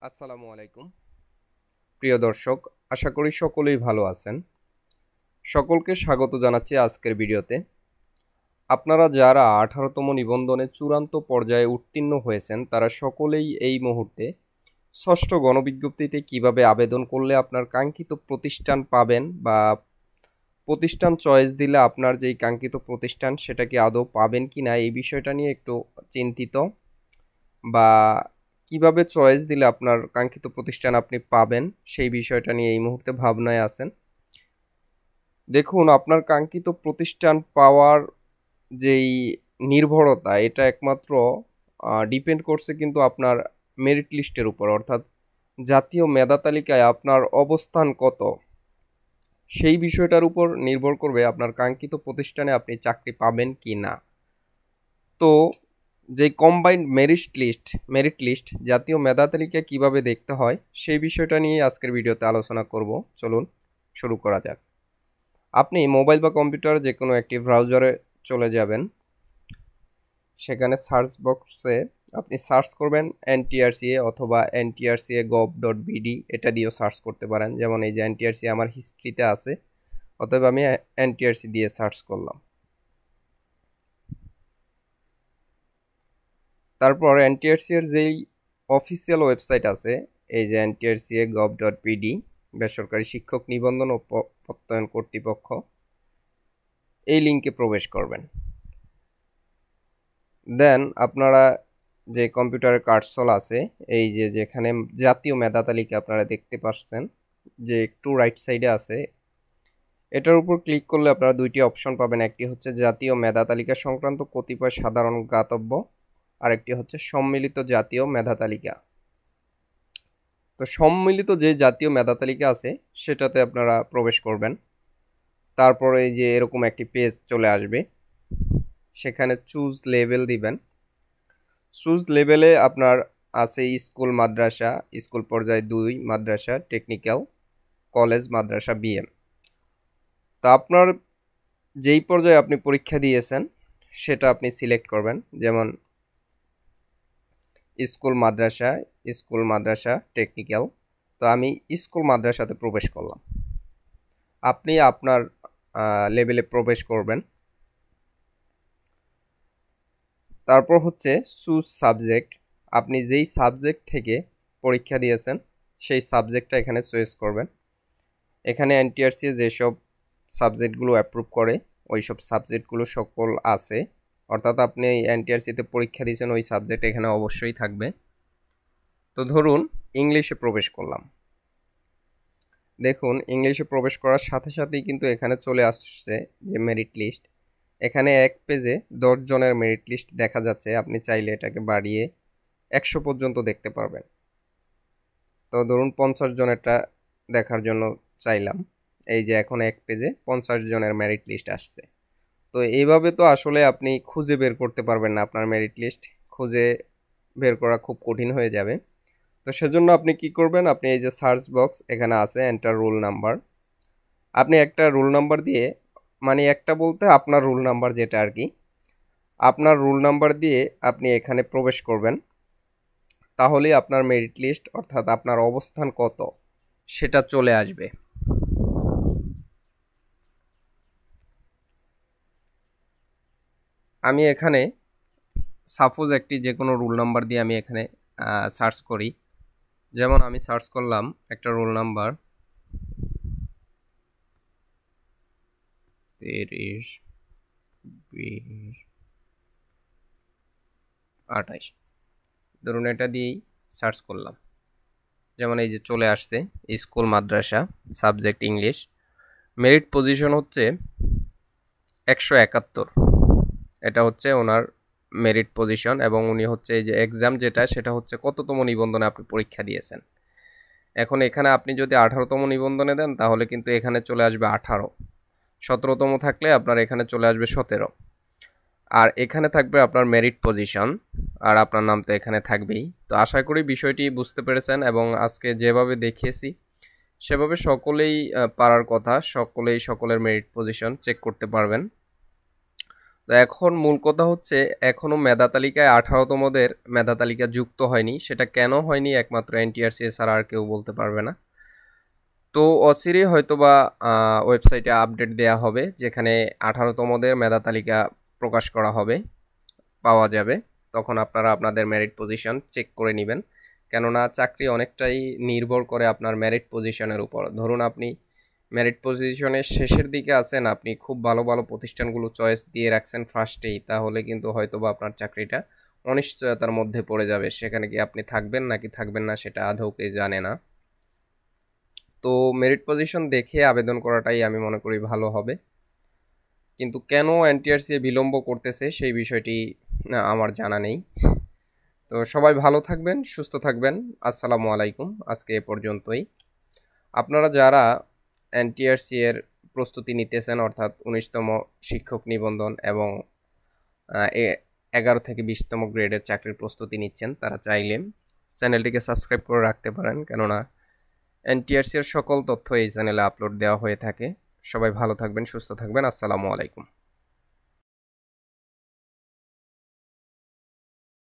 আসসালামু আলাইকুম প্রিয় দর্শক, আশা করি সকলেই ভালো আছেন। সকলকে স্বাগত জানাচ্ছি আজকের ভিডিওতে। আপনারা যারা 18তম নিবন্ধনে চূড়ান্ত পর্যায়ে উত্তীর্ণ হয়েছেন তারা সকলেই এই মুহূর্তে ষষ্ঠ গণবিজ্ঞপ্তিতে কিভাবে আবেদন করলে আপনার কাঙ্ক্ষিত প্রতিষ্ঠান পাবেন বা প্রতিষ্ঠান চয়েস দিলে আপনার যেই কাঙ্ক্ষিত প্রতিষ্ঠান সেটা কি আদৌ পাবেন কি না এই বিষয়টা নিয়ে একটু চিন্তিত, বা কিভাবে চয়েস দিলে আপনার কাঙ্ক্ষিত প্রতিষ্ঠান আপনি পাবেন সেই বিষয়টা নিয়ে এই মুহূর্তে ভাবনায় আছেন। দেখুন, আপনার কাঙ্ক্ষিত প্রতিষ্ঠান পাওয়ার যেই নির্ভরতা এটা একমাত্র ডিপেন্ড করছে কিন্তু আপনার মেরিট লিস্টের উপর, অর্থাৎ জাতীয় মেধা তালিকায় আপনার অবস্থান কত সেই বিষয়টার উপর নির্ভর করবে আপনার কাঙ্ক্ষিত প্রতিষ্ঠানে আপনি চাকরি পাবেন কি না। তো যে কম্বাইন্ড মেরিট লিস্ট জাতীয় মেধা তালিকা কীভাবে দেখতে হয় সেই বিষয়টা নিয়ে আজকের ভিডিওতে আলোচনা করব। চলুন শুরু করা যাক। আপনি মোবাইল বা কম্পিউটার যে কোনো একটি ব্রাউজারে চলে যাবেন, সেখানে সার্চ বক্সে আপনি সার্চ করবেন এনটিআরসিএ অথবা ntrca.gov.bd, এটা দিয়েও সার্চ করতে পারেন। যেমন এই যে এনটিআরসি আমার হিস্ট্রিতে আছে, অতএব আমি এনটিআরসি দিয়ে সার্চ করলাম। তারপর এনটিআরসি এর যেই অফিসিয়াল ওয়েবসাইট আছে, এই যে ntrca.gov.bd, বেসরকারি শিক্ষক নিবন্ধন ও প্রত্যয়ন কর্তৃপক্ষ, এই লিঙ্কে প্রবেশ করবেন। দেন আপনারা যে কম্পিউটারের কার্সল আছে, এই যে যেখানে জাতীয় মেধা তালিকা আপনারা দেখতে পাচ্ছেন যে একটু রাইট সাইডে আছে, এটার উপর ক্লিক করলে আপনারা দুইটি অপশন পাবেন। একটি হচ্ছে জাতীয় মেধা তালিকা সংক্রান্ত কতিপয় সাধারণ জ্ঞাতব্য, আরেকটি হচ্ছে সম্মিলিত জাতীয় মেধা তালিকা। তো সম্মিলিত যে জাতীয় মেধা তালিকা আছে সেটাতে আপনারা প্রবেশ করবেন। তারপরে এই যে এরকম একটি পেজ চলে আসবে, সেখানে চুজ লেভেল দিবেন। চুজ লেভেলে আপনার আছে স্কুল, মাদ্রাসা, স্কুল পর্যায়ে 2, মাদ্রাসা, টেকনিক্যাল, কলেজ, মাদ্রাসা, বিএম। তা আপনার যেই পর্যায়ে আপনি পরীক্ষা দিয়েছেন সেটা আপনি সিলেক্ট করবেন। যেমন স্কুল মাদ্রাসা, টেকনিক্যাল। তো আমি স্কুল মাদ্রাসাতে প্রবেশ করলাম। আপনি আপনার লেভেলে প্রবেশ করবেন। তারপর হচ্ছে চুজ সাবজেক্ট, আপনি যেই সাবজেক্ট থেকে পরীক্ষা দিয়েছেন সেই সাবজেক্টটা এখানে চয়েস করবেন। এখানে এনটিআরসি যেসব সাবজেক্টগুলো অ্যাপ্রুভ করে ওই সব সাবজেক্টগুলো সকল আছে, অর্থাৎ আপনি এনটিআরসিতে পরীক্ষা দিয়েছেন ওই সাবজেক্ট এখানে অবশ্যই থাকবে। তো ধরুন ইংলিশে প্রবেশ করলাম। দেখুন ইংলিশে প্রবেশ করার সাথে সাথেই কিন্তু এখানে চলে আসছে যে মেরিট লিস্ট। এখানে এক পেজে 10 জনের মেরিট লিস্ট দেখা যাচ্ছে। আপনি চাইলে এটাকে বাড়িয়ে 100 পর্যন্ত দেখতে পারবেন। তো ধরুন 50 জনেরটা দেখার জন্য চাইলাম। এই যে এখন এক পেজে 50 জনের মেরিট লিস্ট আসছে। তো এইভাবে তো আসলে আপনি খুঁজে বের করতে পারবেন না, আপনার মেরিট লিস্ট খুঁজে বের করা খুব কঠিন হয়ে যাবে। তো সেজন্য আপনি কি করবেন, আপনি এই যে সার্চ বক্স এখানে আছে এন্টার রোল নাম্বার, আপনি একটা রোল নাম্বার দিয়ে, মানে একটা বলতে আপনার রোল নাম্বার যেটা আর কি, আপনার রোল নাম্বার দিয়ে আপনি এখানে প্রবেশ করবেন। তাহলেই আপনার মেরিট লিস্ট অর্থাৎ আপনার অবস্থান কত সেটা চলে আসবে। আমি এখানে সাপোজ একটি যে কোনো রোল নাম্বার দিয়ে আমি এখানে সার্চ করি। যেমন আমি সার্চ করলাম একটা রোল নাম্বার 30-20-28, ধরুন এটা দিয়েই সার্চ করলাম। যেমন এই যে চলে আসছে স্কুল মাদ্রাসা, সাবজেক্ট ইংলিশ, মেরিট পজিশন হচ্ছে 171, এটা হচ্ছে ওনার মেরিট পজিশন। এবং উনি হচ্ছে এই যে এক্সাম যেটা সেটা হচ্ছে কততম নিবন্ধনে আপনি পরীক্ষা দিয়েছেন। এখন এখানে আপনি যদি 18তম নিবন্ধনে দেন তাহলে কিন্তু এখানে চলে আসবে 18, 17তম থাকলে আপনার এখানে চলে আসবে 17, আর এখানে থাকবে আপনার মেরিট পজিশন, আর আপনার নাম তো এখানে থাকবেই। তো আশা করি বিষয়টি বুঝতে পেরেছেন এবং আজকে যেভাবে দেখিয়েছি সেভাবে সকলেই পারার কথা, সকলেই সকলের মেরিট পজিশন চেক করতে পারবেন। তো এখন মূল কথা হচ্ছে এখনও মেধা তালিকায় 18তমদের মেধা তালিকা যুক্ত হয়নি। সেটা কেন হয়নি একমাত্র এনটিআরসি ছাড়া আর কেউ বলতে পারবে না। তো অচিরেই হয়তোবা ওয়েবসাইটে আপডেট দেয়া হবে, যেখানে 18তমদের মেধা তালিকা প্রকাশ করা হবে, পাওয়া যাবে। তখন আপনারা আপনাদের মেরিট পজিশন চেক করে নেবেন, কেননা চাকরি অনেকটাই নির্ভর করে আপনার মেরিট পজিশনের উপর। ধরুন আপনি মেরিট পজিশনের শেষের দিকে আছেন, আপনি খুব ভালো ভালো প্রতিষ্ঠানগুলো চয়েস দিয়ে রাখছেন ফার্স্টেই, তাহলে কিন্তু হয়তোবা আপনার চাকরিটা অনিশ্চয়তার মধ্যে পড়ে যাবে। সেখানে কি আপনি থাকবেন নাকি থাকবেন না সেটা আদৌ কেউ জানে না। তো মেরিট পজিশন দেখে আবেদন করাটাই আমি মনে করি ভালো হবে। কিন্তু কেন এনটিআরসি বিলম্ব করতেছে সেই বিষয়টি আমার জানা নেই। তো সবাই ভালো থাকবেন, সুস্থ থাকবেন। আসসালামু আলাইকুম। আজকে এ পর্যন্তই। আপনারা যারা এনটিআরসি এর প্রস্তুতি নিতেছেন, অর্থাৎ 19তম শিক্ষক নিবন্ধন এবং 11 থেকে 20তম গ্রেডের চাকরির প্রস্তুতি নিচ্ছেন, তারা চাইলে চ্যানেলটিকে সাবস্ক্রাইব করে রাখতে পারেন, কেননা এনটিআরসি এর সকল তথ্য এই চ্যানেলে আপলোড দেওয়া হয়ে থাকে। সবাই ভালো থাকবেন, সুস্থ থাকবেন। আসসালামু আলাইকুম।